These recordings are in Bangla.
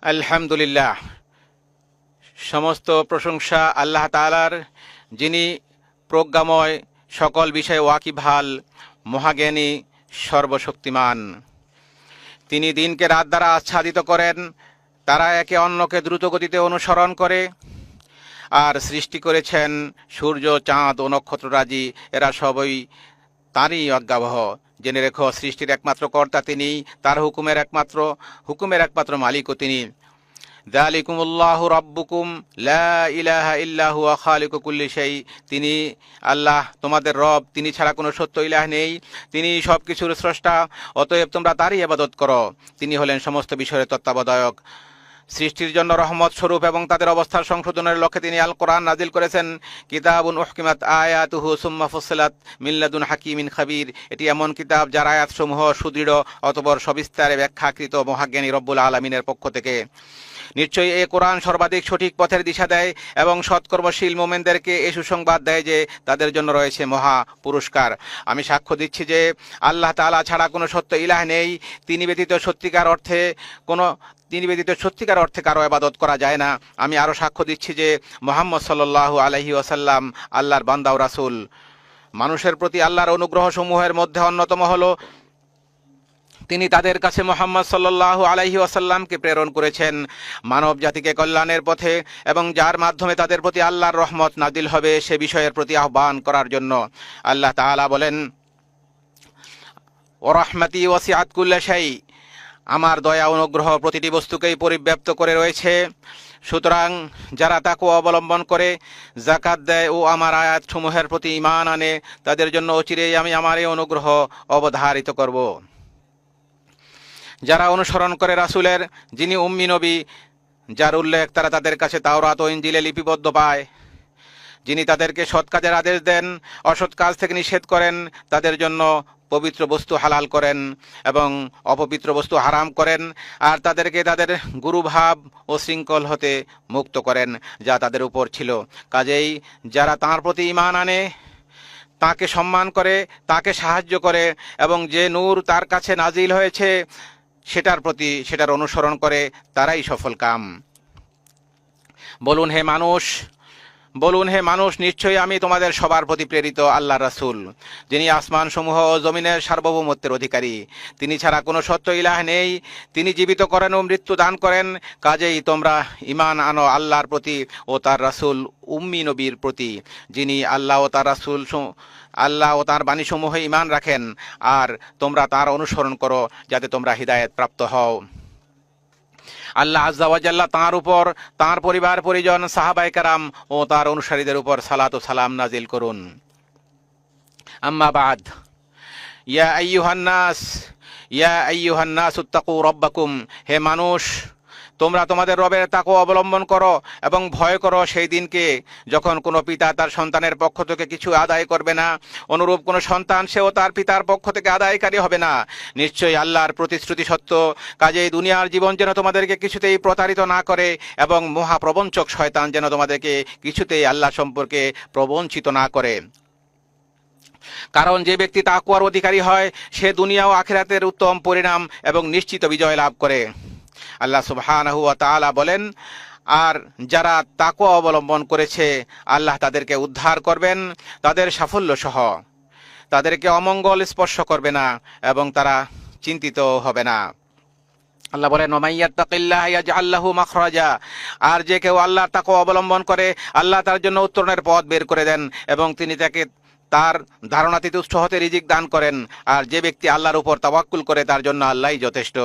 আলহামদুলিল্লাহ, সমস্ত প্রশংসা আল্লাহ তাআলার, যিনি প্রজ্ঞাময়, সকল বিষয়ে ওয়াকিবহাল, মহাজ্ঞানী, সর্বশক্তিমান। তিনি দিনকে রাত দ্বারা আচ্ছাদিত করেন, তারা একে অন্যকে দ্রুতগতিতে অনুসরণ করে। আর সৃষ্টি করেছেন সূর্য, চাঁদ ও নক্ষত্ররাজি, এরা সবই তাঁরই অজ্ঞাবহ। জেনে রেখো, সৃষ্টির একমাত্র কর্তা তিনি, তার হুকুমের একমাত্র মালিকও তিনি। যালিকুমুল্লাহু রাব্বুকুম লা ইলাহা ইল্লা হুয়া খালিকু কুল্লি শাই। তিনি আল্লাহ, তোমাদের রব, তিনি ছাড়া কোনো সত্য ইলাহ নেই, তিনি সব কিছুর স্রষ্টা, অতএব তোমরা তারই ইবাদত করো। তিনি হলেন সমস্ত বিষয়ের তত্ত্বাবধায়ক। সৃষ্টির জন্য রহমত স্বরূপ এবং তাদের অবস্থার সংশোধনের লক্ষ্যে তিনি আল কোরআন নাজিল করেছেন। কিতাবুন উহকিমাত আয়াতুহু সুম্মা ফুসসিলাত মিন লাদুন হাকিমিন খাবীর। এটি এমন কিতাব যার আয়াতসমূহ সুদৃঢ়, অতঃপর সবিস্তারে ব্যাখ্যাকৃত মহাজ্ঞানী রব্বুল আলামিনের পক্ষ থেকে। নিশ্চয়ই এ কোরআন সর্বাধিক সঠিক পথের দিশা দেয় এবং সৎকর্মশীল মোমেনদেরকে এ সুসংবাদ দেয় যে তাদের জন্য রয়েছে মহা পুরস্কার। আমি সাক্ষ্য দিচ্ছি যে আল্লাহ তাআলা ছাড়া কোনো সত্য ইলাহ নেই, তিনি ব্যতীত সত্যিকার অর্থে কারো ইবাদত করা যায় না। আমি আরও সাক্ষ্য দিচ্ছি যে মুহাম্মদ সাল্লাল্লাহু আলাইহি ওয়াসাল্লাম আল্লাহর বান্দা ও রাসূল। মানুষের প্রতি আল্লাহর অনুগ্রহ সমূহের মধ্যে অন্যতম হলো তিনি তাদের কাছে মুহাম্মদ সাল্লাল্লাহু আলাইহি ওয়াসাল্লামকে প্রেরণ করেছেন মানব জাতিকে কল্যাণের পথে, এবং যার মাধ্যমে তাদের প্রতি আল্লাহর রহমত নাজিল হবে সে বিষয়ের প্রতি আহ্বান করার জন্য। আল্লাহ তাআলা বলেন, ওয়া রাহমাতি ওয়াসিআত কুল্লা শাই। আমার দয়া অনুগ্রহ প্রতিটি বস্তুকেই পরিব্যাপ্ত করে রয়েছে। সুতরাং যারা তাকওয়া অবলম্বন করে, যাকাত দেয় ও আমার আয়াতসমূহের প্রতি ঈমান আনে, তাদের জন্য অচিরেই আমি আমার এই অনুগ্রহ অবধারিত করব। যারা অনুসরণ করে রাসূলের, যিনি উম্মি নবী, যার উল্লেখ তারা তাদের কাছে তাওরাত ও ইনজিলে লিপিবদ্ধ পায়, যিনি তাদেরকে সৎ কাজের আদেশ দেন, অসৎ কাজ থেকে নিষেধ করেন, তাদের জন্য পবিত্র বস্তু হালাল করেন এবং অপবিত্র বস্তু হারাম করেন, আর তাদেরকে তাদের গুরুভাব ও শৃঙ্খল হতে মুক্ত করেন যা তাদের উপর ছিল। কাজেই যারা তাঁর প্রতি ঈমান আনে, তাঁকে সম্মান করে, তাঁকে সাহায্য করে এবং যে নূর তার কাছে নাজিল হয়েছে সেটার অনুসরণ করে, তারাই সফল কাম। বলুন হে মানুষ, নিশ্চয়ই আমি তোমাদের সবার প্রতি প্রেরিত আল্লাহ রাসূল, যিনি আসমান সমূহ ও জমিনের সার্বভৌমত্বের অধিকারী। তিনি ছাড়া কোনো সত্য ইলাহ নেই, তিনি জীবিত করেন ও মৃত্যু দান করেন। কাজেই তোমরা ঈমান আনো আল্লাহর প্রতি ও তার রাসূল উম্মি নবীর প্রতি, যিনি আল্লাহ ও তার বাণীসমূহে ঈমান রাখেন, আর তোমরা তার অনুসরণ করো যাতে তোমরা হিদায়াত প্রাপ্ত হও। আল্লাহ আযজা ওয়া জাল্লা তাঁর উপর, তাঁর পরিবার পরিজন, সাহাবায়ে কেরাম ও তাঁর অনুসারীদের উপর সালাত ও সালাম নাজিল করুন। আম্মা বাদ, ইয়া আইয়ুহান নাস ইত্তাকু রাব্বাকুম। হে মানুষ, তোমরা তোমাদের রবের তাকওয়া অবলম্বন করো এবং ভয় করো সেই দিনকে যখন কোনো পিতা তার সন্তানের পক্ষ থেকে কিছু আদায় করবে না, অনুরূপ কোনো সন্তান সেও তার পিতার পক্ষ থেকে আদায়কারী হবে না। নিশ্চয়ই আল্লাহর প্রতিশ্রুতি সত্য। কাজেই দুনিয়ার জীবন যেন তোমাদেরকে কিছুতেই প্রতারিত না করে এবং মহাপ্রবঞ্চক শয়তান যেন তোমাদেরকে কিছুতেই আল্লাহ সম্পর্কে প্রবঞ্চিত না করে। কারণ যে ব্যক্তি তাকওয়ার অধিকারী হয় সে দুনিয়া ও আখিরাতের উত্তম পরিণাম এবং নিশ্চিত বিজয় লাভ করে। আল্লাহ সুবহানাহু ওয়া তাআলা বলেন, আর যারা তাকওয়া অবলম্বন করেছে আল্লাহ তাদেরকে উদ্ধার করবেন তাদের সাফল্য সহ, তাদেরকে অমঙ্গল স্পর্শ করবে না এবং তারা চিন্তিত হবে না। আল্লাহ বলেন, ওয়া মাইয়াত্তাকিল্লাহা ইয়াজআল লাহু মাখরাজা। আর যে কেউ আল্লাহর তাকওয়া অবলম্বন করে, আল্লাহ তার জন্য উত্তরণের পথ বের করে দেন এবং তিনি তাকে তার ধারণাতীত উৎস হতে রিজিক দান করেন। আর যে ব্যক্তি আল্লাহর উপর তাওয়াক্কুল করে তার জন্য আল্লাহই যথেষ্ট।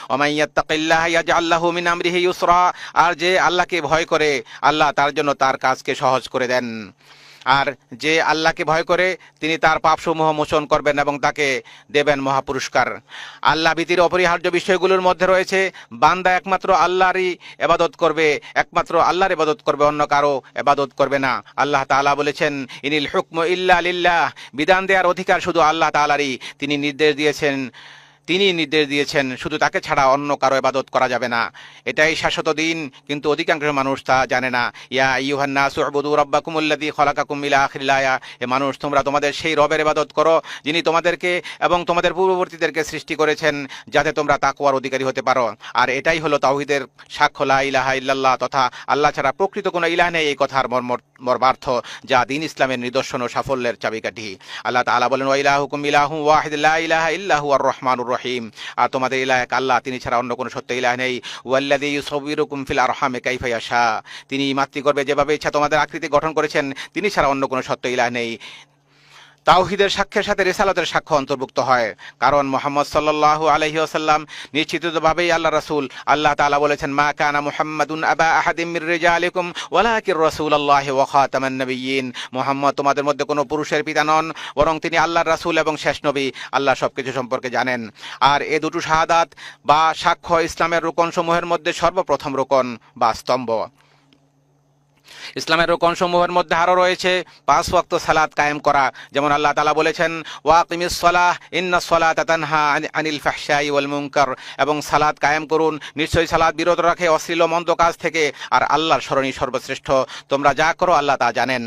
ওয়া মাইয়াত্তাকিল্লাহা ইয়াজআল লাহু মিন আমরিহি ইউসরা। আর যে আল্লাহকে ভয় করে, আল্লাহ তার জন্য তার কাজকে সহজ করে দেন। আর যে আল্লাহকে ভয় করে তিনি তার পাপসমূহ মোচন করবেন এবং তাকে দেবেন মহাপুরস্কার। আল্লাহ ভীতির অপরিহার্য বিষয়গুলোর মধ্যে রয়েছে বান্দা একমাত্র আল্লাহর ইবাদত করবে, অন্য কারো ইবাদত করবে না। আল্লাহ তাআলা বলেছেন, ইনিল হুকমু ইল্লা লিল্লাহ। বিধান দেওয়ার অধিকার শুধু আল্লাহ তাআলারই। তিনি নির্দেশ দিয়েছেন, তিনি নির্দেশ দিয়েছেন, শুধু তাকে ছাড়া অন্য কারো ইবাদত করা যাবে না। এটাই শাশ্বত দিন, কিন্তু অধিকাংশ মানুষ তা জানে না। ইয়া আইয়ুহান নাসু উবুদু রাব্বাকুমুল্লাযী খালাকাকুম ইলা আখিরিল আয়া, হে মানুষ, তোমরা তোমাদের সেই রবের ইবাদত করো যিনি তোমাদেরকে এবং তোমাদের পূর্ববর্তীদেরকে সৃষ্টি করেছেন, যাতে তোমরা তাকওয়ার অধিকারী হতে পারো। আর এটাই হলো তাওহীদের সাক্ষ্য, লা ইলাহা ইল্লাল্লাহ, তথা আল্লাহ ছাড়া প্রকৃত কোনো ইলাহ নেই, এই কথার মর্মার্থ, যা দিন ইসলামের নিদর্শন ও সাফল্যের চাবিকাঠি। আল্লাহ তাআলা বলেন, ওয়া ইলাহুকুম ইলাহুন ওয়াহিদ লা ইলাহা ইল্লা হুয়ার রহমানুর রহিম, আর তোমাদের ইলাহ এক আল্লাহ, তিনি ছাড়া অন্য কোনো সত্য ইলাহ নেই। ওয়াল্লাযী ইউসাউবিরুকুম ফিল আরহামি কাইফা ইয়াশা, তিনি মাতৃগর্ভে যেভাবে ইচ্ছা তোমাদের আকৃতি গঠন করেছেন, তিনি ছাড়া অন্য কোনো সত্য ইলাহ নেই। তাওহীদের সাক্ষ্যের সাথে রিসালাতের সাক্ষ্য অন্তর্ভুক্ত হয়, কারণ মুহাম্মদ সাল্লাল্লাহু আলাইহি ওয়াসাল্লাম নিশ্চিতভাবেই আল্লাহ রাসূল। আল্লাহ তাআলা বলেছেন, মা কানা মুহাম্মাদুন আবা আহাদিম মির রিজালিকুম ওয়ালাকির রাসূলুল্লাহি ওয়া খাতামান নাবিয়্যিন, মুহাম্মদ তোমাদের মধ্যে কোনো পুরুষের পিতা নন, বরং তিনি আল্লাহর রাসূল এবং শেষ নবী। আল্লাহ সবকিছু সম্পর্কে জানেন। আর এ দুটো শাহাদাত বা সাক্ষ্য ইসলামের রুকনসমূহের মধ্যে সর্বপ্রথম রুকন বা স্তম্ভ। ইসলামের রুকনসমূহের মধ্যে আরও রয়েছে 5 ওয়াক্ত সালাত কায়েম করা, যেমন আল্লাহ তাআলা বলেছেন, ওয়াকিমিস সালাহ ইন্নাস সালাতা তানহা আনিল ফাহশাই ওয়াল মুনকার, এবং সালাত কায়েম করুন, নিশ্চয়ই সালাত বিরত রাখে অশ্লীল ও মন্দ কাজ থেকে, আর আল্লাহর স্মরণই সর্বশ্রেষ্ঠ। তোমরা যা করো আল্লাহ তা জানেন।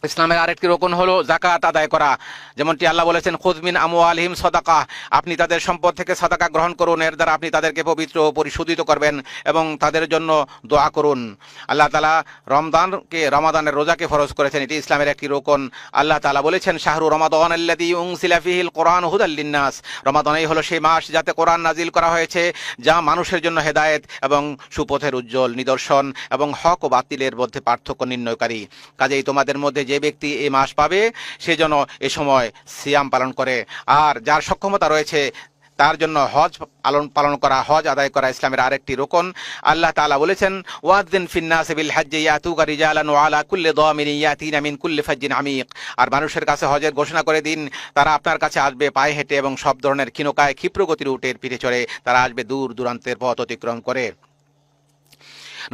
ইসলামের আরেকটি রকম হলো যাকাত আদায় করা, যেমনটি আল্লাহ বলেছেন, খুয মিন আমওয়ালিহিম সাদাকাহ, আপনি তাদের সম্পদ থেকে সাদাকা গ্রহণ করুন, এর দ্বারা আপনি তাদেরকে পবিত্র ও পরিশুদ্ধিত করবেন এবং তাদের জন্য দোয়া করুন। আল্লাহ তাআলা রমাদানের রোজাকে ফরজ করেছেন, এটি ইসলামের একটি রকম। আল্লাহ তাআলা বলেছেন, শাহরু রমাদান আল্লাযী উনজিলা ফীহিল কুরআন হুদাল লিন্নাস, রমাদানই হলো সেই মাস যাতে কোরআন নাজিল করা হয়েছে, যা মানুষের জন্য হেদায়েত এবং সুপথের উজ্জ্বল নিদর্শন এবং হক ও বাতিলের মধ্যে পার্থক্য নির্ণয়কারী। কাজেই তোমাদের মধ্যে যে ব্যক্তি এই মাস পাবে, সে যেন এ সময় সিয়াম পালন করে, আর যার সক্ষমতা রয়েছে তার জন্য হজ পালন করা, হজ আদায় করা ইসলামের আরেকটি রুকন। আল্লাহ তাআলা বলেছেন, ওয়াযিন ফিন-নাসি বিল হাজ্জি ইয়াতুকা রিজালান ওয়া আলা কুল্লি দামিরিন ইয়াতিনা মিন কুল্লি ফাজ্জিন আমিক, আর মানুষের কাছে হজের ঘোষণা করে দিন, তারা আপনার কাছে আসবে পায়ে হেঁটে এবং সব ধরনের ক্ষীণকায় ক্ষিপ্রগতির উটের পিঠে চড়ে, তারা আসবে দূর দূরান্তের পথ অতিক্রম করে।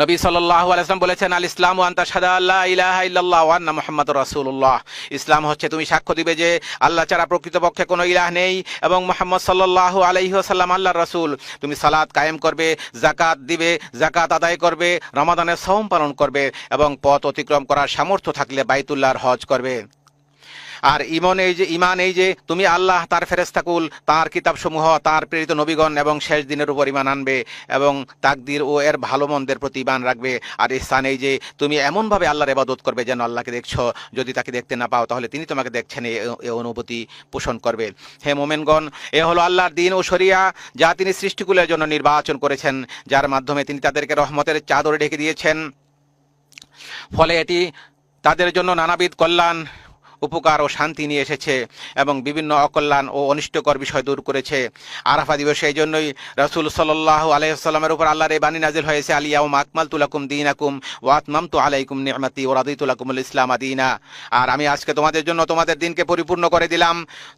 নবী সাল্লাল্লাহু আলাইহি ওয়াসাল্লাম বলেছেন, আল ইসলামু আন তাশহাদা আল্লা ইলাহা ইল্লাল্লাহ ওয়া আন্না মুহাম্মাদুর রাসূলুল্লাহ, ইসলাম হচ্ছে তুমি সাক্ষ্য দিবে যে আল্লাহ ছাড়া প্রকৃতপক্ষে কোনো ইলাহ নেই এবং মুহাম্মদ সাল্লাল্লাহু আলাইহি ওয়াসাল্লাম আল্লাহর রাসূল। তুমি সালাত কায়েম করবে, যাকাত দিবে, যাকাত আদায় করবে, রমাদানের সওম পালন করবে এবং পথ অতিক্রম করার সামর্থ্য থাকলে বাইতুল্লাহর হজ করবে। আর ঈমান এই যে তুমি আল্লাহ, তার ফেরেশতাকুল, তার কিতাবসমূহ, তার প্রেরিত নবীগণ এবং শেষ দিনের উপর ঈমান আনবে এবং তাকদীর ও এর ভালো মন্দের প্রতি ঈমান রাখবে। আর ইহসান এই যে তুমি এমনভাবে আল্লাহর ইবাদত করবে যেন আল্লাহকে দেখছো, যদি তাকে দেখতে না পাও তাহলে তিনি তোমাকে দেখছেন, এ অনুভূতি পোষণ করবে। হে মোমেনগণ, এ হলো আল্লাহর দ্বীন ও শরিয়া, যা তিনি সৃষ্টিকুলের জন্য নির্বাচন করেছেন, যার মাধ্যমে তিনি তাদেরকে রহমতের চাদরে ঢেকে দিয়েছেন। ফলে এটি তাদের জন্য নানাবিধ কল্যাণ, উপকার ও শান্তি নিয়ে এসেছে এবং বিভিন্ন অকল্যাণ ও অনিষ্টকর বিষয় দূর করেছে। আরাফা দিবসে এই জন্যই রাসূল সাল্লাল্লাহু আলাইহি ওয়াসাল্লামের উপর আল্লাহর এই বাণী নাজিল হয়েছে, আল ইয়াউমা আকমালতু লাকুম দীনাকুম ওয়া আতমামতু আলাইকুম নি'মাতি ওয়া রাদিতু লাকুমুল ইসলাম দীনা, আর আমি আজকে তোমাদের জন্য তোমাদের দিনকে পরিপূর্ণ করে দিলাম,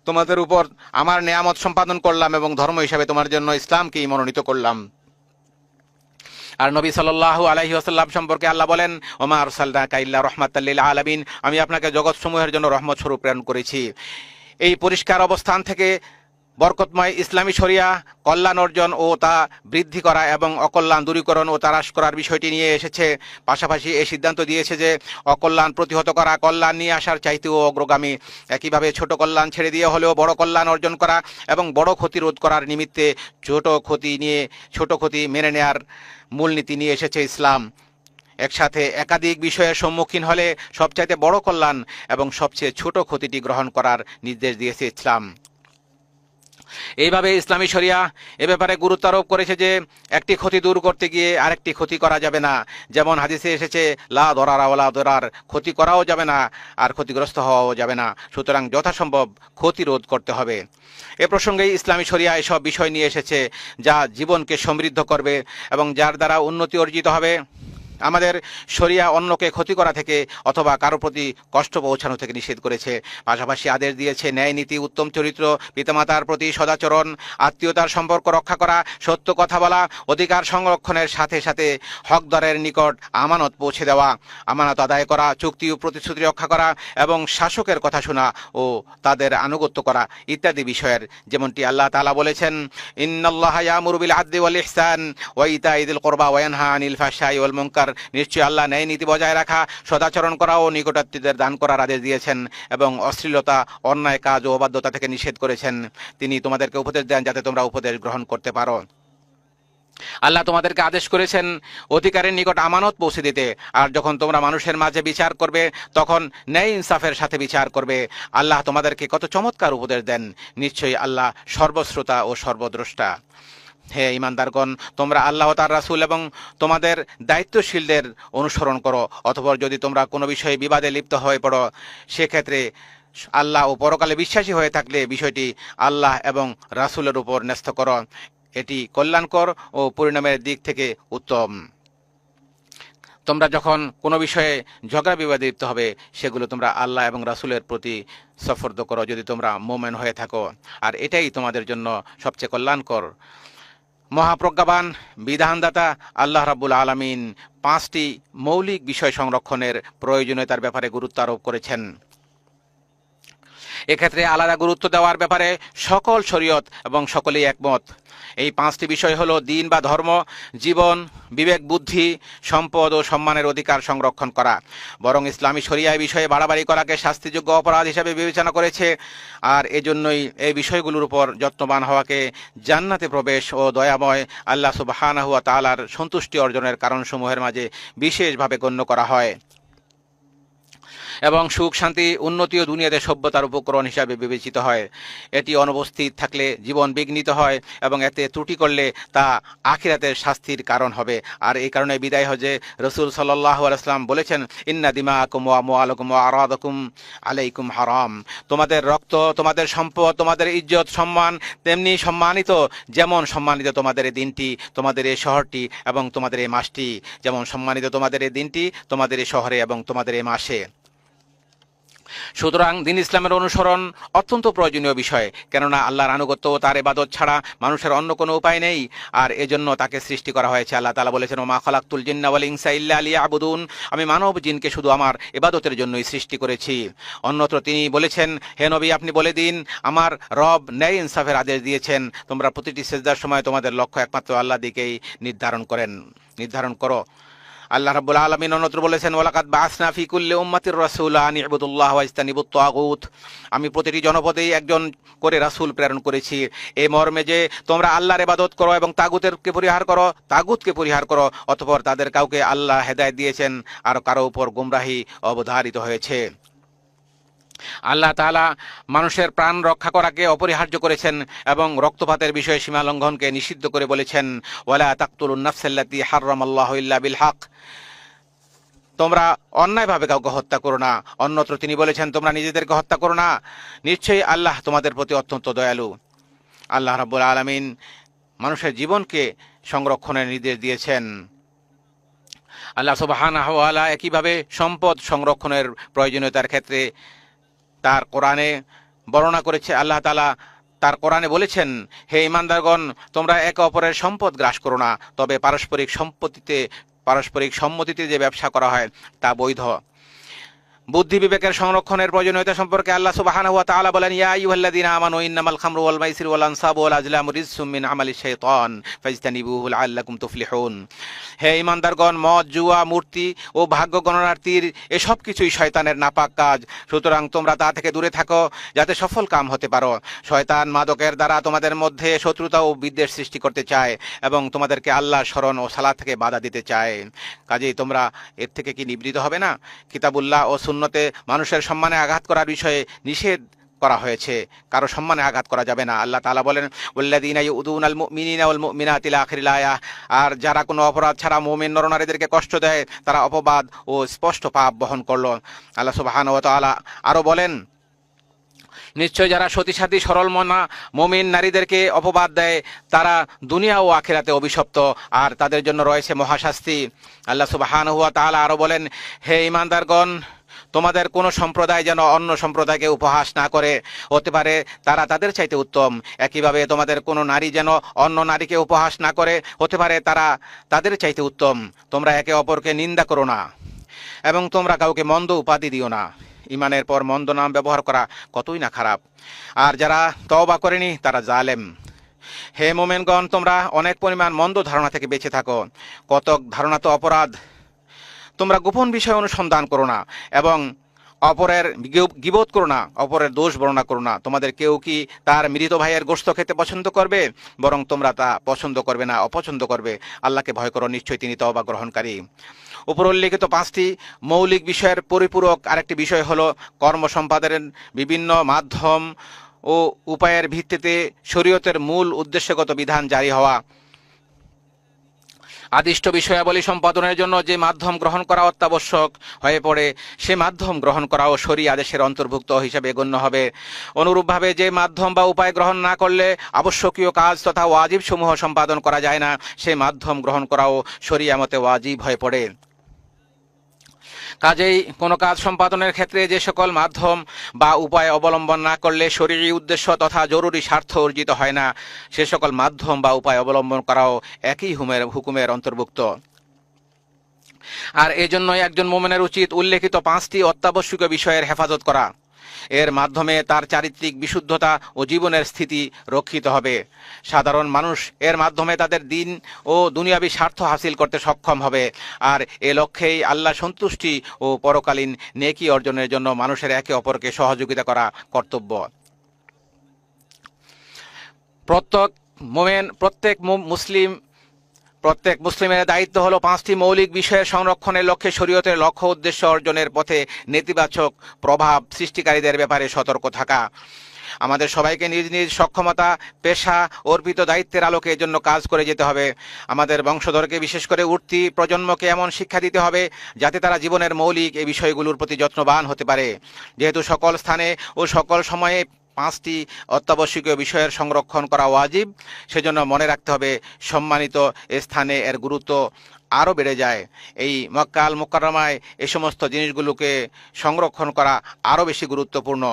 তোমাদের উপর আমার নেয়ামত সম্পাদন করলাম এবং ধর্ম হিসাবে তোমার জন্য ইসলামকেই মনোনীত করলাম। আর নবী সাল্লাল্লাহু আলাইহি ওয়াসাল্লাম সম্পর্কে আল্লাহ বলেন, ওমা আরসালনাকা ইল্লা রাহমাতাল লিল আলামিন, আমি আপনাকে জগৎসমূহের জন্য রহমত স্বরূপ প্রেরণ করেছি। এই পরিষ্কার অবস্থান থেকে বরকতময় ইসলামী শরিয়া কল্যাণ অর্জন ও তা বৃদ্ধি করা এবং অকল্যাণ দূরীকরণ ও তারাশ করার বিষয়টি নিয়ে এসেছে। পাশাপাশি এই সিদ্ধান্ত দিয়েছে যে অকল্যাণ প্রতিহত করা কল্যাণ নিয়ে আসার চাইতেও অগ্রগামী। একইভাবে ছোট কল্যাণ ছেড়ে দিয়ে হলেও বড় কল্যাণ অর্জন করা এবং বড় ক্ষতি রোধ করার নিমিত্তে ছোট ক্ষতি মেনে নেয়ার মূলনীতি নিয়ে এসেছে ইসলাম। একসাথে একাধিক বিষয়ের সম্মুখীন হলে সবচাইতে বড় কল্যাণ এবং সবচেয়ে ছোট ক্ষতিটি গ্রহণ করার নির্দেশ দিয়েছে ইসলাম। এইভাবে ইসলামী শরিয়া এ ব্যাপারে গুরুত্ব আরোপ করেছে যে একটি ক্ষতি দূর করতে গিয়ে আরেকটি ক্ষতি করা যাবে না। যেমন হাদিসে এসেছে, লা দরারা ওয়ালা দরার, ক্ষতি করাও যাবে না আর ক্ষতিগ্রস্ত হওয়াও যাবে না, সুতরাং যথাসম্ভব ক্ষতি রোধ করতে হবে। এ প্রসঙ্গে ইসলামী শরিয়া এসব বিষয় নিয়ে এসেছে যা জীবনকে সমৃদ্ধ করবে এবং যার দ্বারা উন্নতি অর্জিত হবে। আমাদের শরিয়া অন্যকে ক্ষতি করা থেকে অথবা কারো প্রতি কষ্ট পৌঁছানো থেকে নিষেধ করেছে। পাশাপাশি আদেশ দিয়েছে ন্যায় নীতি, উত্তম চরিত্র, পিতামাতার প্রতি সদাচরণ, আত্মীয়তার সম্পর্ক রক্ষা করা, সত্য কথা বলা, অধিকার সংরক্ষণের সাথে সাথে হকদারের নিকট আমানত পৌঁছে দেওয়া, আমানত আদায় করা, চুক্তি ও প্রতিশ্রুতি রক্ষা করা এবং শাসকের কথা শোনা ও তাদের আনুগত্য করা ইত্যাদি বিষয়ের, যেমনটি আল্লাহ তাআলা বলেছেন, ইন্নাল্লাহা ইয়ামুরু বিল আদলি ওয়াল ইহসান ওয়া ইতাই যিল কুরবা ওয়া ইয়ানহা আনিল ফাহশাই ওয়াল মুনকার। নিশ্চয়ই আল্লাহ ন্যায় নীতি বজায় রাখা, সদাচরণ করা ও নিকটাত্মীয়দের দান করার আদেশ দিয়েছেন এবং অশ্লীলতা, অন্যায় কাজ ও অবাধ্যতা থেকে নিষেধ করেছেন। তিনি তোমাদেরকে উপদেশ দেন যাতে তোমরা উপদেশ গ্রহণ করতে পারো। আল্লাহ তোমাদেরকে আদেশ করেছেন অধিকারের নিকট আমানত পৌঁছে দিতে, আর যখন তোমরা মানুষের মাঝে বিচার করবে তখন ন্যায় ইনসাফের সাথে বিচার করবে। আল্লাহ তোমাদেরকে কত চমৎকার উপদেশ দেন। নিশ্চয়ই আল্লাহ সর্বশ্রোতা ও সর্বদ্রষ্টা। হে ঈমানদারগণ, তোমরা আল্লাহ তার রাসূল এবং তোমাদের দায়িত্বশীলদের অনুসরণ করো। অতঃপর যদি তোমরা কোনো বিষয়ে বিবাদে লিপ্ত হয়ে পড়ো, সেক্ষেত্রে আল্লাহ ও পরকালে বিশ্বাসী হয়ে থাকলে বিষয়টি আল্লাহ এবং রাসূলের উপর ন্যস্ত করো। এটি কল্যাণকর ও পরিণামের দিক থেকে উত্তম। তোমরা যখন কোনো বিষয়ে ঝগড়া বিবাদে লিপ্ত হবে, সেগুলো তোমরা আল্লাহ এবং রাসূলের প্রতি সফর্দ করো যদি তোমরা মুমিন হয়ে থাকো, আর এটাই তোমাদের জন্য সবচেয়ে কল্যাণকর। মহাপ্রজ্ঞাবান বিধানদাতা আল্লাহ রাব্বুল আলামিন 5টি মৌলিক বিষয় সংরক্ষণের প্রয়োজনীয়তার ব্যাপারে গুরুত্ব আরোপ করেছেন। এক্ষেত্রে আলাদা গুরুত্ব দেওয়ার ব্যাপারে সকল শরীয়ত এবং সকলেই একমত। এই 5টি বিষয় হলো দ্বীন বা ধর্ম, জীবন, বিবেক, বুদ্ধি, সম্পদ ও সম্মানের অধিকার সংরক্ষণ করা। বরং ইসলামী শরিয়া এই বিষয়ে বাড়াবাড়ি করাকে শাস্তিযোগ্য অপরাধ হিসাবে বিবেচনা করেছে, আর এজন্যই এই বিষয়গুলোর উপর যত্নবান হওয়াকে জান্নাতে প্রবেশ ও দয়াময় আল্লাহ সুবহানাহু ওয়া তাআলার সন্তুষ্টি অর্জনের কারণসমূহের মাঝে বিশেষভাবে গণ্য করা হয় এবং সুখ, শান্তি, উন্নতি ও দুনিয়াতে সভ্যতার উপকরণ হিসাবে বিবেচিত হয়। এটি অনুপস্থিত থাকলে জীবন বিঘ্নিত হয় এবং এতে ত্রুটি করলে তা আখিরাতের শাস্তির কারণ হবে। আর এই কারণে বিদায় হজে রাসূল সাল্লাল্লাহু আলাইহি ওয়াসাল্লাম বলেছেন, ইন্না দিমাআকুম ওয়া আমওয়ালাকুম ওয়া আরাদাকুম আলাইকুম হারাম। তোমাদের রক্ত, তোমাদের সম্পদ, তোমাদের ইজ্জত, সম্মান তেমনি সম্মানিত, যেমন সম্মানিত তোমাদের এই দিনটি, তোমাদের এই শহরটি এবং তোমাদের এই মাসটি, যেমন সম্মানিত তোমাদের এই দিনটি, তোমাদের এই শহরে এবং তোমাদের এই মাসে। সুতরাং দিন ইসলামের অনুসরণ অত্যন্ত প্রয়োজনীয় বিষয়, কেননা আল্লাহর আনুগত্য ও তার ইবাদত ছাড়া মানুষের অন্য কোনো উপায় নেই, আর এজন্য তাকে সৃষ্টি করা হয়েছে। আল্লাহ তাআলা বলেছেন, ওমা খালাকতুল জিন্না ওয়াল ইনসা ইল্লা লিয়াবুদুন, আমি মানব জিনকে শুধু আমার ইবাদতের জন্যই সৃষ্টি করেছি। অন্যত্র তিনি বলেছেন, হে নবী, আপনি বলে দিন, আমার রব ন্যায় ইনসাফের আদেশ দিয়েছেন, তোমরা প্রতিটি সিজদার সময় তোমাদের লক্ষ্য একমাত্র আল্লাহ দিকেই নির্ধারণ করো। আল্লাহ রাব্বুল আলামিন অন্যত্র বলেছেন, ওয়ালাকাদ বাআসনা ফি কুল্লি উম্মাতির রাসূলা আন ইবুদুল্লাহ ওয়া ইজতানিবুত তাগুত, আমি প্রতিটি জনপদেই একজন করে রাসূল প্রেরণ করেছি, এই মর্মে যে তোমরা আল্লাহর ইবাদত করো এবং তাগুতকে পরিহার করো। অতঃপর তাদের কাউকে আল্লাহ হেদায়েত দিয়েছেন আর কারো উপর গোমরাহি অবধারিত হয়েছে। আল্লাহ তাআলা মানুষের প্রাণ রক্ষা করাকে অপরিহার্য করেছেন এবং রক্তপাতের বিষয়ে সীমা লঙ্ঘনকে নিষিদ্ধ করে বলেছেন, ওয়ালা তাকতুলুন নাফসাল্লাতী হারামাল্লাহু ইল্লা বিল হক, তোমরা অন্যায়ভাবে কাউকে হত্যা করো না। অন্যত্র তিনি বলেছেন, তোমরা নিজেদেরকে হত্যা করো না, নিশ্চয়ই আল্লাহ তোমাদের প্রতি অত্যন্ত দয়ালু। আল্লাহ রাব্বুল আলামিন মানুষের জীবনকে সংরক্ষণের নির্দেশ দিয়েছেন। আল্লাহ সুবহানাহু ওয়া তাআলা একইভাবে সম্পদ সংরক্ষণের প্রয়োজনীয়তার ক্ষেত্রে তার কোরআনে বর্ণনা করেছে। আল্লাহ তাআলা তার কোরআনে বলেছেন, হে ঈমানদারগণ, তোমরা একে অপরের সম্পদ গ্রাস করো না, তবে পারস্পরিক সম্মতিতে যে ব্যবসা করা হয় তা বৈধ। বুদ্ধি বিবেকের সংরক্ষণের প্রয়োজনীয়তা সম্পর্কে আল্লাহ সুবহানাহু ওয়া তাআলা বলেন, ইয়া আইয়ুহাল্লাযীনা আমানু ইন্নামাল খামরু ওয়াল মাইসিরু ওয়াল আনসাবু ওয়াল আজলামু রিজসুম মিন আমালিশ শাইতান ফাজতানিবুহু লাআল্লাকুম তুফলিহুন। হে ঈমানদারগণ, মদ, জুয়া, মূর্তি ও ভাগ্য গণনার তীর এসব কিছুই শয়তানের নাপাক কাজ, সুতরাং তোমরা তা থেকে দূরে থাকো যাতে সফল কাম হতে পারো। শয়তান মাদকের দ্বারা তোমাদের মধ্যে শত্রুতা ও বিদ্বেষ সৃষ্টি করতে চায় এবং তোমাদেরকে আল্লাহর স্মরণ ও সালাত থেকে বাধা দিতে চায়। কাজেই তোমরা এর থেকে কি নিবৃত হবে না? কিতাবুল্লাহ ও সুন্নতে মানুষের সম্মানে আঘাত করার বিষয়ে নিষেধ করা হয়েছে, কারো সম্মানে আঘাত করা যাবে না। আল্লাহ তাআলা বলেন, ওয়াল্লাযীনা ইউযুনাল মুমিনিনা ওয়াল মুমিনাতি ইলা আখিরিল আয়াহ, আর যারা কোনো অপরাধ ছাড়া মুমিন নরনারীদেরকে কষ্ট দেয় তারা অপবাদ ও স্পষ্ট পাপ বহন করলো। আল্লাহ সুবহানাহু ওয়া তাআলা আরো বলেন, নিশ্চয় যারা সতীসাথী সরল মনা মুমিন নারীদেরকে অপবাদ দেয় তারা দুনিয়া ও আখিরাতে অভিশপ্ত, আর তাদের জন্য রয়েছে মহাশাস্তি। আল্লাহ সুবহানাহু ওয়া তাআলা আরো বলেন, হে ঈমানদারগণ, তোমাদের কোনো সম্প্রদায় যেন অন্য সম্প্রদায়কে উপহাস না করে, হতে পারে তারা তাদের চাইতে উত্তম। একইভাবে তোমাদের কোনো নারী যেন অন্য নারীকে উপহাস না করে, হতে পারে তারা তাদের চাইতে উত্তম। তোমরা একে অপরকে নিন্দা করো না এবং তোমরা কাউকে মন্দ উপাধি দিও না। ইমানের পর মন্দ নাম ব্যবহার করা কতই না খারাপ, আর যারা তওবা করেনি তারা জালেম। হে মোমেনগণ, তোমরা অনেক পরিমাণ মন্দ ধারণা থেকে বেঁচে থাকো। কতক ধারণা তো অপরাধ। তোমরা গোপন বিষয় অনুসন্ধান করো না এবং অপরের গীবত করো না, অপরের দোষ বর্ণনা করো না। তোমাদের কেউ কি তার মৃত ভাইয়ের গোশত খেতে পছন্দ করবে? বরং তোমরা তা পছন্দ করবে না, অপছন্দ করবে। আল্লাহকে ভয় করো, নিশ্চয়ই তিনি তওবা গ্রহণকারী। উপর উল্লেখিত 5টি মৌলিক বিষয়ের পরিপূরক আরেকটি বিষয় হলো কর্ম সম্পাদনের বিভিন্ন মাধ্যম ও উপায়ের ভিত্তিতে শরীয়তের মূল উদ্দেশ্যগত বিধান জারি হওয়া। আদিষ্ট বিষয়াবলী সম্পাদনের জন্য যে মাধ্যম গ্রহণ করা অত্যাবশ্যক হয়ে পড়ে, সে মাধ্যম গ্রহণ করাও শরীয় আদেশের অন্তর্ভুক্ত হিসাবে গণ্য হবে। অনুরূপভাবে যে মাধ্যম বা উপায় গ্রহণ না করলে আবশ্যকীয় কাজ তথা ওয়াজিব সমূহ সম্পাদন করা যায় না, সেই মাধ্যম গ্রহণ করাও শরীয়ত মতে ওয়াজিব হয়ে পড়ে। কাজেই কোনো কাজ সম্পাদনের ক্ষেত্রে যে সকল মাধ্যম বা উপায় অবলম্বন না করলে শরীরী উদ্দেশ্য তথা জরুরি স্বার্থ অর্জিত হয় না, সে সকল মাধ্যম বা উপায় অবলম্বন করাও একই হুকুমের অন্তর্ভুক্ত। আর এজন্যই একজন মুমিনের উচিত উল্লেখিত 5টি অত্যাবশ্যকীয় বিষয়ের হেফাজত করা। এর মাধ্যমে তার চারিত্রিক বিশুদ্ধতা ও জীবনের স্থিতি রক্ষিত হবে। সাধারণ মানুষ এর মাধ্যমে তাদের দিন ও দুনিয়াবী স্বার্থ হাসিল করতে সক্ষম হবে। আর এ লক্ষ্যেই আল্লাহ সন্তুষ্টি ও পরকালীন নেকি অর্জনের জন্য মানুষের একে অপরকে সহযোগিতা করা কর্তব্য। প্রত্যেক মুসলিমের দায়িত্ব হলো 5টি মৌলিক বিষয়ের সংরক্ষণের লক্ষ্যে শরীয়তের লক্ষ্য উদ্দেশ্য অর্জনের পথে নেতিবাচক প্রভাব সৃষ্টিকারীদের ব্যাপারে সতর্ক থাকা। আমাদের সবাইকে নিজ নিজ সক্ষমতা, পেশা, অর্পিত দায়িত্বের আলোকে এর জন্য কাজ করে যেতে হবে। আমাদের বংশধরকে, বিশেষ করে উঠতি প্রজন্মকে এমন শিক্ষা দিতে হবে যাতে তারা জীবনের মৌলিক এই বিষয়গুলোর প্রতি যত্নবান হতে পারে। যেহেতু সকল স্থানে ও সকল সময়ে 5টি অত্যাবশ্যকীয় বিষয়ের সংরক্ষণ করা ওয়াজিব, সেজন্য মনে রাখতে হবে সম্মানিত স্থানে এর গুরুত্ব আরও বেড়ে যায়। এই মক্কা আল মুকাররমায় এই সমস্ত জিনিসগুলোকে সংরক্ষণ করা আরও বেশি গুরুত্বপূর্ণ।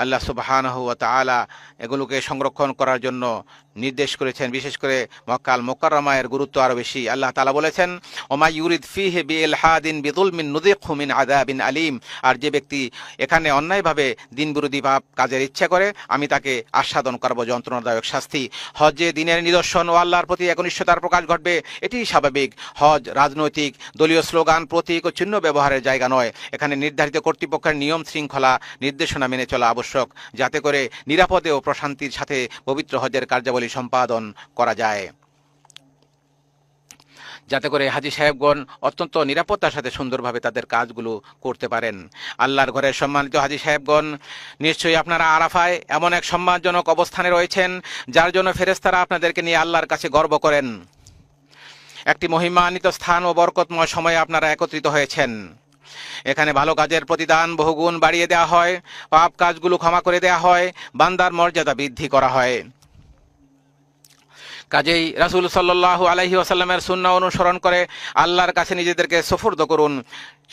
আল্লাহ সুবহানাহু ওয়া তাআলা এগুলোকে সংরক্ষণ করার জন্য নির্দেশ করেছেন। বিশেষ করে মক্কা আল মুকাররমায়ের গুরুত্ব আরও বেশি। আল্লাহ তাআলা বলেছেন, ওমা ইউরিদ ফিহি বিইলহাদিন বিযুলমিন নুযিকহু মিন আযাবিন আলীম। আর যে ব্যক্তি এখানে অন্যায়ভাবে দিন বিরোধী পাপ কাজের ইচ্ছা করে, আমি তাকে আস্বাদন করব যন্ত্রণাদায়ক শাস্তি। হজ্জে দিনের নিদর্শন ও আল্লাহর প্রতি একনিষ্ঠতার প্রকাশ ঘটবে, এটিই স্বাভাবিক। হজ রাজনৈতিক, দলীয় স্লোগান, প্রতীক ও চিহ্ন ব্যবহারের জায়গা নয়। এখানে নির্ধারিত কর্তৃপক্ষের নিয়ম শৃঙ্খলা নির্দেশনা মেনে চলা আবশ্যক, যাতে করে নিরাপদে ও প্রশান্তির সাথে পবিত্র হজের কার্যাবলী সম্পাদন করা যায়, যাতে করে হাজী সাহেবগণ অত্যন্ত নিরাপত্তার সাথে সুন্দরভাবে তাদের কাজগুলো করতে পারেন। আল্লাহর ঘরের সম্মানিত হাজী সাহেবগণ, নিশ্চয়ই আপনারা আরাফায় এমন এক সম্মানজনক অবস্থানে রয়েছেন যার জন্য ফেরেশতারা আপনাদেরকে নিয়ে আল্লাহর কাছে গর্ব করেন। একটি মহিমান্বিত স্থান ও বরকতময় সময়ে আপনারা একত্রিত হয়েছেন। এখানে ভালো কাজের প্রতিদান বহুগুণ বাড়িয়ে দেওয়া হয়, পাপ কাজগুলো ক্ষমা করে দেওয়া হয়, বান্দার মর্যাদা বৃদ্ধি করা হয়। কাজেই রাসূল সাল্লাল্লাহু আলাইহি ওয়াসাল্লামের সুন্নাহ অনুসরণ করে আল্লাহর কাছে নিজেদেরকে সুফর্দ করুন।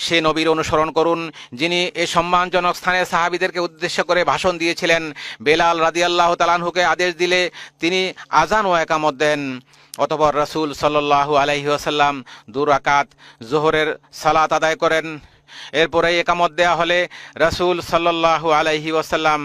সে নবীর অনুসরণ করুন যিনি এই সম্মানজনক স্থানে সাহাবীদেরকে উদ্দেশ্য করে ভাষণ দিয়েছিলেন। বেলাল রাদিয়াল্লাহু তাআলা আনহুকে আদেশ দিলে তিনি আযান ও ইকামত দেন। অতঃপর রাসূল সাল্লাল্লাহু আলাইহি ওয়াসাল্লাম 2 রাকাত যোহরের সালাত আদায় করেন। এরপরে একামত দেয়া হলে রাসূল সাল্লাল্লাহু আলাইহি ওয়াসাল্লাম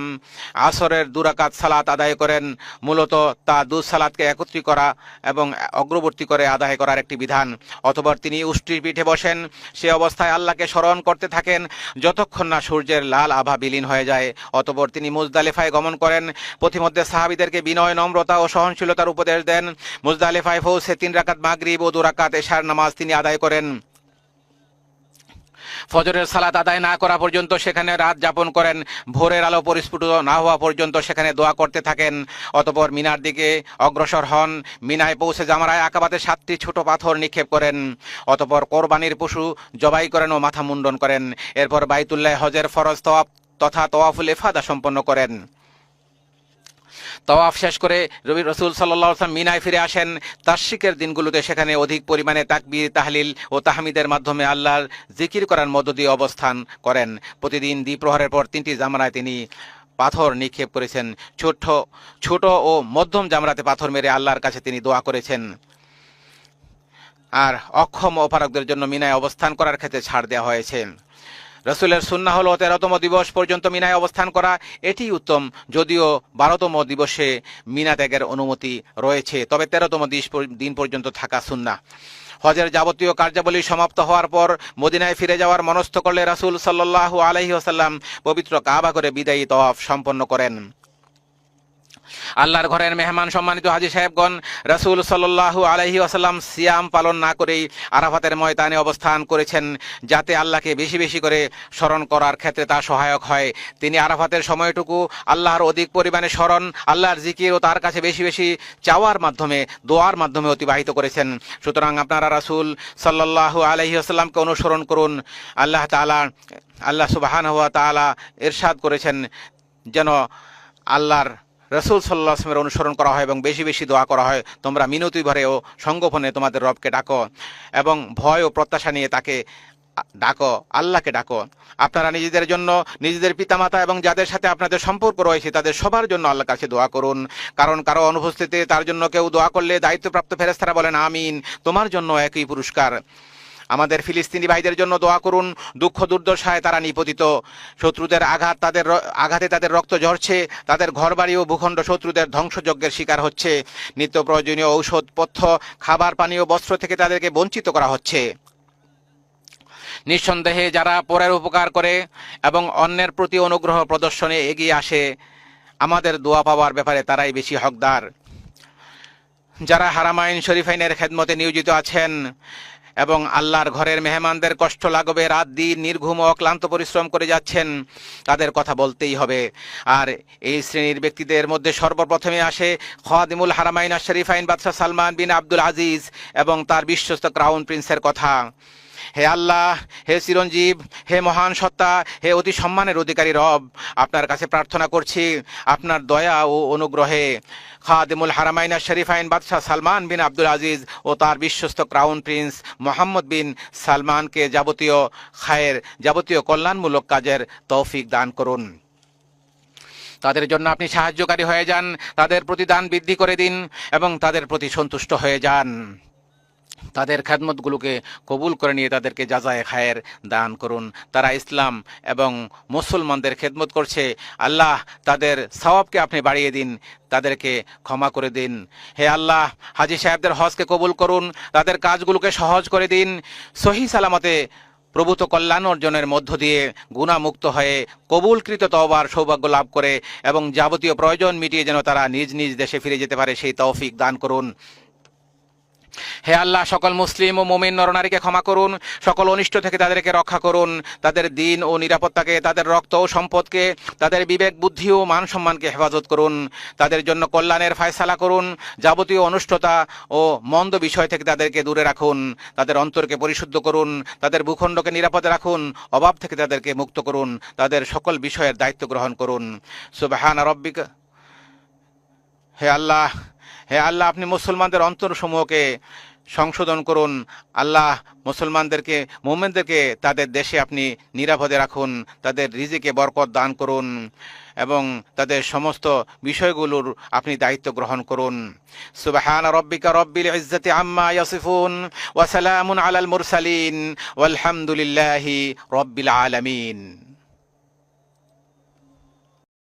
আসরের 2 রাকাত সালাত আদায় করেন। মূলত তা 2 সালাতকে একত্রিত করা এবং অগ্রবর্তী করে আদায় করার একটি বিধান। অতঃপর তিনি উষ্ট্রির পিঠে বসেন, সে অবস্থায় আল্লাহকে স্মরণ করতে থাকেন যতক্ষণ না সূর্যের লাল আভা বিলীন হয়ে যায়। অতঃপর তিনি মুজদালিফায় গমন করেন। পথিমধ্যে সাহাবীদেরকে বিনয়, নম্রতা ও সহনশীলতার উপদেশ দেন। মুজদালিফায় পৌঁছে 3 রাকাত মাগরিব ও 2 রাকাত এশার নামাজ তিনি আদায় করেন। ফজরের সালাত আদায় না করা পর্যন্ত সেখানে রাত যাপন করেন। ভোরের আলো পরিস্ফুট না হওয়া পর্যন্ত সেখানে দোয়া করতে থাকেন। অতঃপর মিনার দিকে অগ্রসর হন। মিনায় পৌঁছে জামরায়ে আকাবাতে 7টি ছোট পাথর নিক্ষেপ করেন। অতঃপর কোরবানির পশু জবাই করেন ও মাথা মুন্ডন করেন। এরপর বাইতুল্লাহ হজের ফরজ তওয়াফ তথা তওয়াফুল ইফাদা সম্পন্ন করেন। তাওয়াফ শেষ করে রাসূল সাল্লাল্লাহু আলাইহি ওয়াসাল্লাম মিনায় ফিরে আসেন। তাশরিকের দিনগুলোতে সেখানে অধিক পরিমাণে তাকবীর, তাহলিল ও তাহমিদের মাধ্যমে আল্লাহর জিকির করার মধ্য দিয়ে অবস্থান করেন। প্রতিদিন দ্বিপ্রহরের পর 3টি জামরায় তিনি পাথর নিক্ষেপ করেছেন। ছোট ও মধ্যম জামরাতে পাথর মেরে আল্লাহর কাছে তিনি দোয়া করেছেন। আর অক্ষম ও অপারগদের জন্য মিনায় অবস্থান করার ক্ষেত্রে ছাড় দেওয়া হয়েছে। রসুলের সুন্নাহ হলো 13তম দিবস পর্যন্ত মিনায় অবস্থান করা, এটি উত্তম, যদিও 12তম দিবসে মিনা ত্যাগের অনুমতি রয়েছে, তবে 13তম দিন পর্যন্ত থাকা সুন্নাহ। হজের যাবতীয় কার্যাবলী সমাপ্ত হওয়ার পর মদিনায় ফিরে যাওয়ার মনস্থ করলে রাসূল সাল্লাল্লাহু আলাইহি ওয়াসাল্লাম পবিত্র কাবা করে বিদায়ী তওয়াফ সম্পন্ন করেন। আল্লাহর ঘরের মেহমান সম্মানিত হাজী সাহেবগণ, রাসূল সাল্লাল্লাহু আলাইহি ওয়াসাল্লাম সিয়াম পালন না করেই আরাফাতের ময়দানে অবস্থান করেছেন, যাতে আল্লাহকে বেশি বেশি করে স্মরণ করার ক্ষেত্রে তা সহায়ক হয়। তিনি আরাফাতের সময়টুকু আল্লাহর অধিক পরিমাণে স্মরণ, আল্লাহর জিকির ও তার কাছে বেশি বেশি চাওয়ার মাধ্যমে, দোয়ার মাধ্যমে অতিবাহিত করেছেন। সুতরাং আপনারা রাসূল সাল্লাল্লাহু আলাইহি ওয়াসাল্লামকে অনুসরণ করুন। আল্লাহ সুবহানাহু ওয়া তাআলা ইরশাদ করেছেন যেন আল্লাহর রাসূল সাল্লাল্লাহু আলাইহি ওয়াসাল্লামের অনুসরণ করা হয় এবং বেশি বেশি দোয়া করা হয়। তোমরা মিনতি ভরে ও সঙ্গোপনে তোমাদের রবকে ডাকো এবং ভয় ও প্রত্যাশা নিয়ে তাকে ডাকো, আল্লাহকে ডাকো। আপনারা নিজেদের জন্য, নিজেদের পিতামাতা এবং যাদের সাথে আপনাদের সম্পর্ক রয়েছে তাদের সবার জন্য আল্লাহর কাছে দোয়া করুন, কারণ কারো অনুপস্থিতিতে তার জন্য কেউ দোয়া করলে দায়িত্বপ্রাপ্ত ফেরেশতারা বলেন আমিন, তোমার জন্য একই পুরস্কার। আমাদের ফিলিস্তিনি ভাইদের জন্য দোয়া করুন। দুঃখ দুর্দশায় তারা নিপতিত, শত্রুদের আঘাতে তাদের রক্ত ঝরছে, তাদের ঘরবাড়ি ও ভূখণ্ড শত্রুদের ধ্বংসযজ্ঞের শিকার হচ্ছে, নিত্য প্রয়োজনীয় ঔষধ পথ্য, খাবার পানি ও বস্ত্র থেকে তাদেরকে বঞ্চিত করা হচ্ছে। নিঃসন্দেহে যারা পরের উপকার করে এবং অন্যের প্রতি অনুগ্রহ প্রদর্শনে এগিয়ে আসে, আমাদের দোয়া পাওয়ার ব্যাপারে তারাই বেশি হকদার। যারা হারামাইন শরীফাইনের খেদমতে নিয়োজিত আছেন এবং আল্লাহর ঘরের মেহমানদের কষ্ট লাগবে, রাত দিন নির্ঘুম ও ক্লান্ত পরিশ্রম করে যাচ্ছেন, তাদের কথা বলতেই হবে। আর এই শ্রেণীর ব্যক্তিদের মধ্যে সর্বপ্রথমে আসে খাদিমুল হারামাইন শরীফাইন বাদশাহ সালমান বিন আব্দুল আজিজ এবং তার বিশ্বস্ত ক্রাউন প্রিন্সের কথা। হে আল্লাহ, হে চিরঞ্জীব, হে মহান সত্তা, হে অতি সম্মানের অধিকারী রব, আপনার কাছে প্রার্থনা করছি আপনার দয়া ও অনুগ্রহে খাদিমুল হারামাইন শরীফাইন বাদশাহ সালমান বিন আব্দুল আজিজ ও তার বিশ্বস্ত ক্রাউন প্রিন্স মোহাম্মদ বিন সালমানকে যাবতীয় খায়ের, যাবতীয় কল্যাণমূলক কাজের তৌফিক দান করুন। তাদের জন্য আপনি সাহায্যকারী হয়ে যান, তাদের প্রতিদান বৃদ্ধি করে দিন এবং তাদের প্রতি সন্তুষ্ট হয়ে যান। তাদের খেদমতগুলোকে কবুল করে নিয়ে তাদেরকে জাযায়ে খায়ের দান করুন। তারা ইসলাম এবং মুসলমানদের খেদমত করছে, আল্লাহ তাদের সওয়াবকে আপনি বাড়িয়ে দিন, তাদেরকে ক্ষমা করে দিন। হে আল্লাহ, হাজী সাহেবদের হজকে কবুল করুন, তাদের কাজগুলোকে সহজ করে দিন, সহি সালামতে প্রভূত কল্যাণ অর্জনের মধ্য দিয়ে গুণামুক্ত হয়ে কবুলকৃত তওবার সৌভাগ্য লাভ করে এবং যাবতীয় প্রয়োজন মিটিয়ে যেন তারা নিজ নিজ দেশে ফিরে যেতে পারে, সেই তৌফিক দান করুন। হে আল্লাহ, সকল মুসলিম ও মুমিন নরনারীকে ক্ষমা করুন, সকল অনিষ্ট থেকে তাদেরকে রক্ষা করুন, তাদের দিন ও নিরাপত্তাকে, তাদের রক্ত ও সম্পদকে, তাদের বিবেক বুদ্ধি ও মান সম্মানকে হেফাজত করুন, তাদের জন্য কল্যাণের ফায়সালা করুন, যাবতীয় অনুষ্ঠতা ও মন্দ বিষয় থেকে তাদেরকে দূরে রাখুন, তাদের অন্তরকে পরিশুদ্ধ করুন, তাদের ভূখণ্ডকে নিরাপদে রাখুন, অভাব থেকে তাদেরকে মুক্ত করুন, তাদের সকল বিষয়ের দায়িত্ব গ্রহণ করুন। সুবহান রাব্বিকা। হে আল্লাহ, আপনি মুসলমানদের অন্তরসমূহকে সংশোধন করুন। আল্লাহ, মুসলমানদেরকে, মুমিনদেরকে তাদের দেশে আপনি নিরাপদে রাখুন, তাদের রিজিকে বরকত দান করুন এবং তাদের সমস্ত বিষয়গুলোর আপনি দায়িত্ব গ্রহণ করুন। সুবহান রাব্বিকা রব্বিল ইজ্জাতি আম্মা ইয়াসিফুন ওয়া সালামুন আলাল মুরসালিন ওয়ালহামদুলিল্লাহি রব্বিল আলামিন।